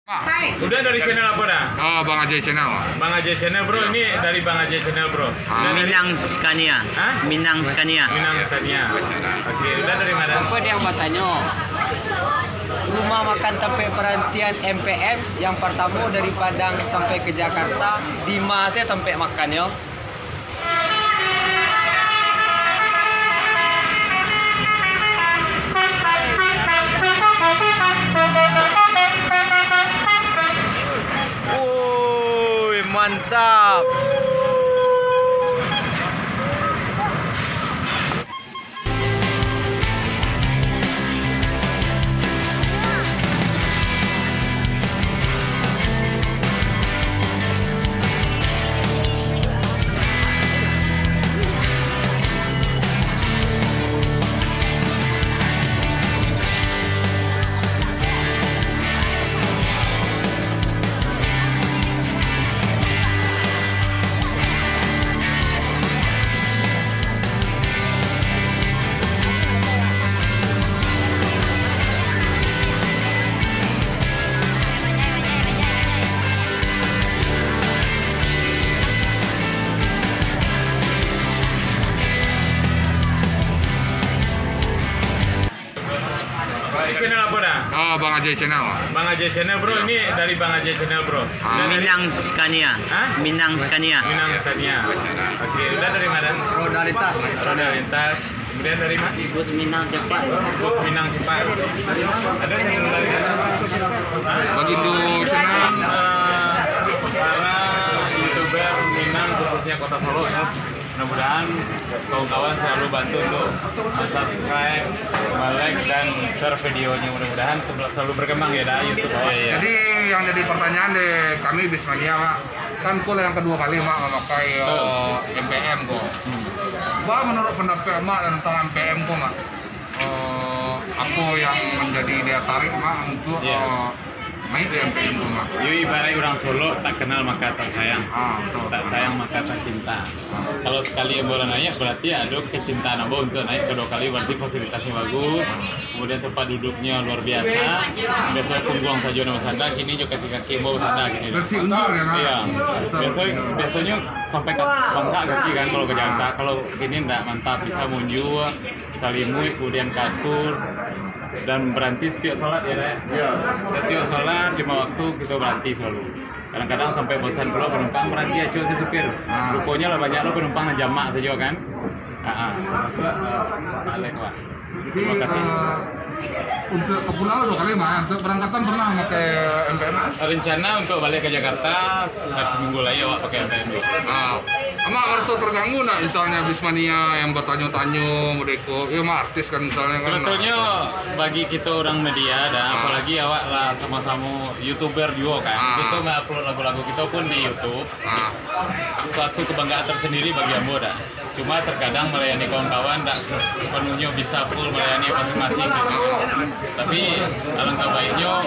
Hai. Udah dari channel apa dah? Oh, Bang Ajay Channel. Bang Ajay Channel bro, ini dari Bang Ajay Channel bro. Udah dari Minang Scania. Hah? Minang Scania. Minang Tania. Oke, udah dari mana? Apa dia yang bertanya? Rumah makan tempat perhentian MPM yang pertama dari Padang sampai ke Jakarta, di mana saya tempat makannya? Wuih, mantap. Channel apa dah? Oh, Bang Ajay Channel. Bang Ajay Channel bro, ini dari Bang Ajay Channel bro. Udah dari Minang Scania. Hah? Minang Scania. Minang Tania. Oke, udah dari mana? Roda lintas. Roda lintas. Kemudian dari mana? Bus Minang cepat. Bus Minang Cepat. Ada channel dari mana? Hah? Bagindo Channel. Para youtuber Minang khususnya Kota Solo ya. Mudah-mudahan kawan-kawan selalu bantu untuk subscribe, like dan share videonya. Mudah-mudahan selalu berkembang ya dah YouTube. Iya. Jadi yang jadi pertanyaan deh kami Bismania Mak, kan kul yang kedua kali Mak memakai MPM kok. Bah, menurut pendapat Mak tentang MPM kok Mak, apa yang menjadi daya tarik Mak untuk naik di MPM kok Mak? Yui ibarat orang Solo tak kenal maka tak sayang. Betul. Tak sayang maka tak cinta. Kalau sekali yang boleh naik berarti ada kecintaan abah untuk naik. Kedua kali berarti fasilitasnya bagus, kemudian tempat duduknya luar biasa. Biasa punggung saja nama sada, kini juga kaki bawah sada gini. Bersih undur ya Mak? Iya. Biasanya sampai ke bangka kaki kan kalau ke Jakarta. Kalau gini enggak mantap, bisa munjul, salimui, kemudian kasur. Dan berhenti setiap sholat ya Nek? Iya. Setiap sholat 5 waktu kita berhenti selalu. Kadang-kadang sampai bosan kalau penumpang berhenti aja si supir. Rupanya lah banyak lo penumpang jamak saja kan. Masuk balik Pak. Jadi Terima kasih. untuk ke pulau dua kali Mak, untuk berangkatan pernah pakai MPM? Rencana untuk balik ke Jakarta sekitar seminggu lagi awak pakai MPM dulu. Mak merasa terganggu nak misalnya Bismania yang bertanya-tanya Modeko, ya Mak artis kan misalnya kan. Sebetulnya bagi kita orang media dan apalagi awak lah sama-sama YouTuber juga kan. Kita nggak upload lagu-lagu kita pun di YouTube. Suatu kebanggaan tersendiri bagi Ambo dah. Cuma terkadang melayani kawan-kawan tak sepenuhnya bisa full melayani masing-masing gitu. Tapi alangkah baiknya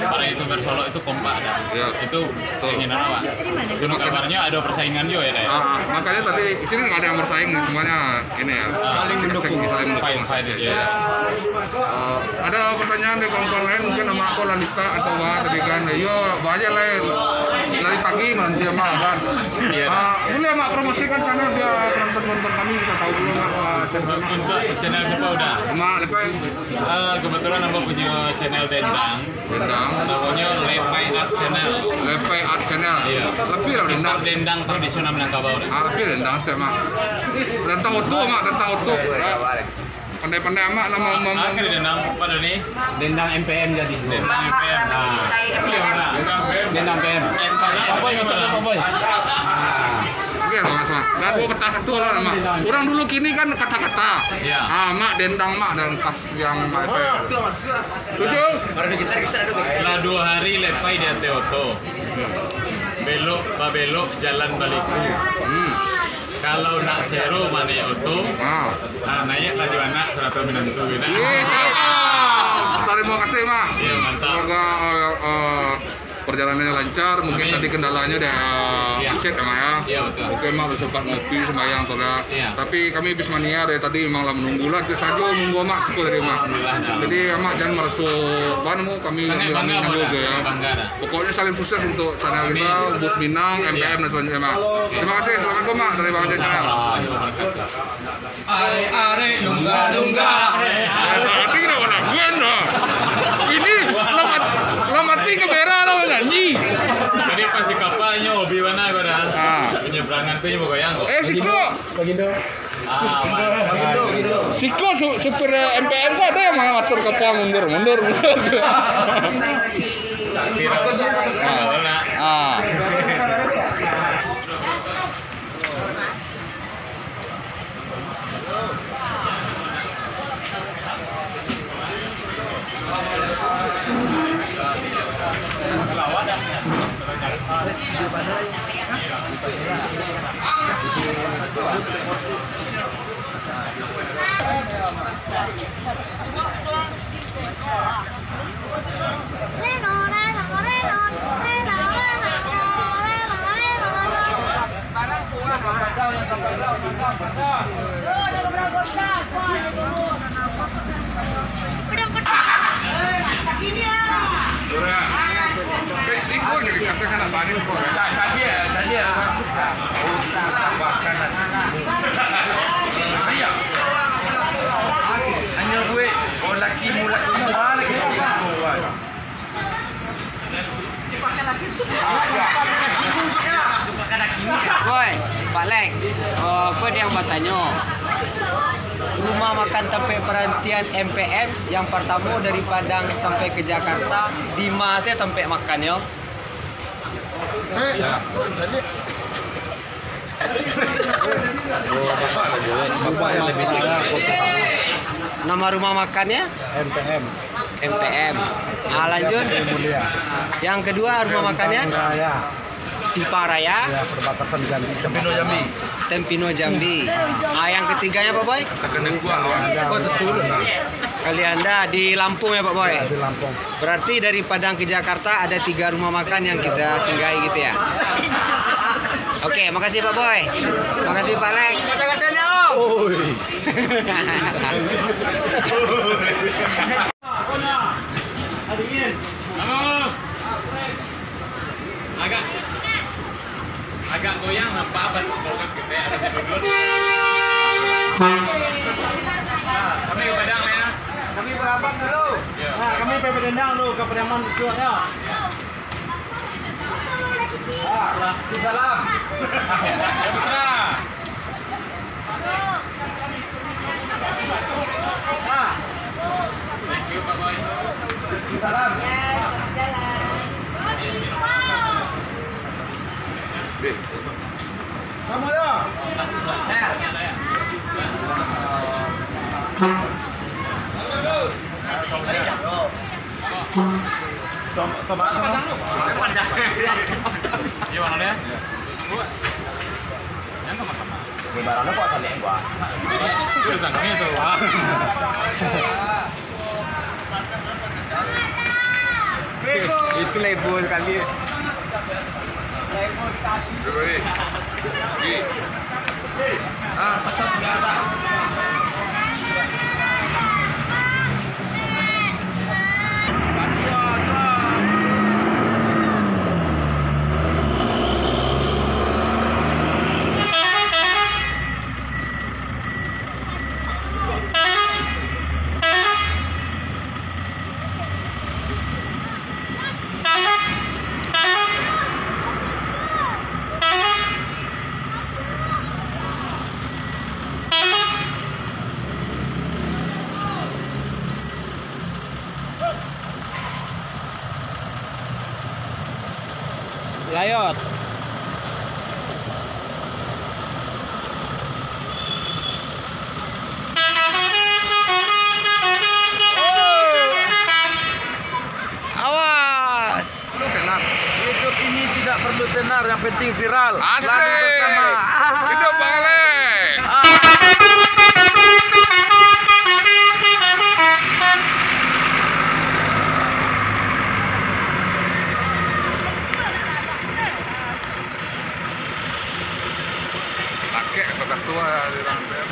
para youtuber Solo itu kompak dah. Ya. Itu keinginan awak. Cuma kabarnya ada persaingan juga ya. Makanya tadi di sini nggak ada yang bersaing, semuanya ini ya. Saling mendukung. Fine ya. Ada pertanyaan dari kawan-kawan lain mungkin nama aku Lalita atau Wah tadi kan, yo banyak lain dari pagi nanti Mak kan. Iya. Boleh Mak promosikan channel biar penonton kami bisa tahu dulu Mak channel Mak. Untuk channel siapa udah? Mak lepas Kebetulan Ambo punya channel Dendang. Dendang, Namanya Lepai Art Channel. Lepai Art Channel. Iya. Lebih lah Dendang. Dendang tradisional Minangkabau. Lebih Dendang setiap Mak. Dendang utuh Mak, dendang utuh. Pandai-pandai Mak nama Apa Dendang pada nih? Dendang MPM jadi bro. Dendang MPM. Dendang MPM. Apa boy maksudnya apa boy? Oke lah Mas Mak. Dan gua kata satu lah Mak. Orang dulu kini kan kata-kata. Iya. Mak Dendang Mak dan tas yang Mak itu. Tujuh. Setelah 2 hari Lepai di Ateoto. Belok jalan baliku. Kalau nak seru mana ya auto, naik laju anak 100 Minantu gitu. Terima kasih Mak. Iya mantap. Semoga perjalanannya lancar. Mungkin tadi kendalanya ada macet ya Mak ya. Iya, betul. Oke Mak udah sempat ngopi sembahyang saudara. Iya. Tapi kami Bismania dari tadi memang lah menunggu lah. Terus saja nunggu Mak cukup dari Mak. Alhamdulillah, dah. Jadi Mak jangan merasuk mau kami Sangat bilang bangga, juga Mak, ya. bangga dah. Pokoknya saling sukses untuk channel kita, Bus Minang, MPM dan selanjutnya Mak. Terima kasih. Assalamualaikum Mak dari Bang Ade Channel. Are lungga. Tapi udah laguan dah. Ini lamati ke merah orang nyanyi. Jadi pasti kapalnya hobi mana kau dah? Ah. Penyeberangan tu juga yang. Siko. Siko supir MPM kok ada yang mengatur kapal mundur. Ah. Ikut dikasihkan apa ini kok? Tadi ya. Hanya gue, laki balik. Boy, Pak Lek, apa dia yang bertanya? Rumah makan tempe perhentian MPM yang pertama dari Padang sampai ke Jakarta, di mana saya tempe makan ya? Bapak yang lebih Nama rumah makannya? MPM. Ah, lanjut. Yang kedua rumah makannya? Simpang Raya. perbatasan Jambi. Tempino Jambi. Ah, yang ketiganya Pak Boy? Tekenek gua Kali Anda di Lampung ya Pak Boy? di Lampung. Berarti dari Padang ke Jakarta ada 3 rumah makan yang kita singgahi gitu ya. Oke, makasih Pak Boy. Makasih Pak Lek. Kata-katanya Om. Halo. Agak goyang nampak apa fokus gede ada di dulu. Kami ke Padang ya. Kami berabang dulu. Ya. Nah, kami pergi berdendang dulu ke Pariaman Resort ya. Salam. Ya putra. Thank you Pak Boy. Salam. Kamu ya. Iya mana dia? Tunggu. Yang sama-sama. Barangnya kok sampai gua. Itu sanggungnya semua. Itu label kali. Layot. Awas. Hidup ini tidak perlu tenar, yang penting viral. Asik. Lalu bersama. Hidup Bang Lek. tua ya di dalam MPM.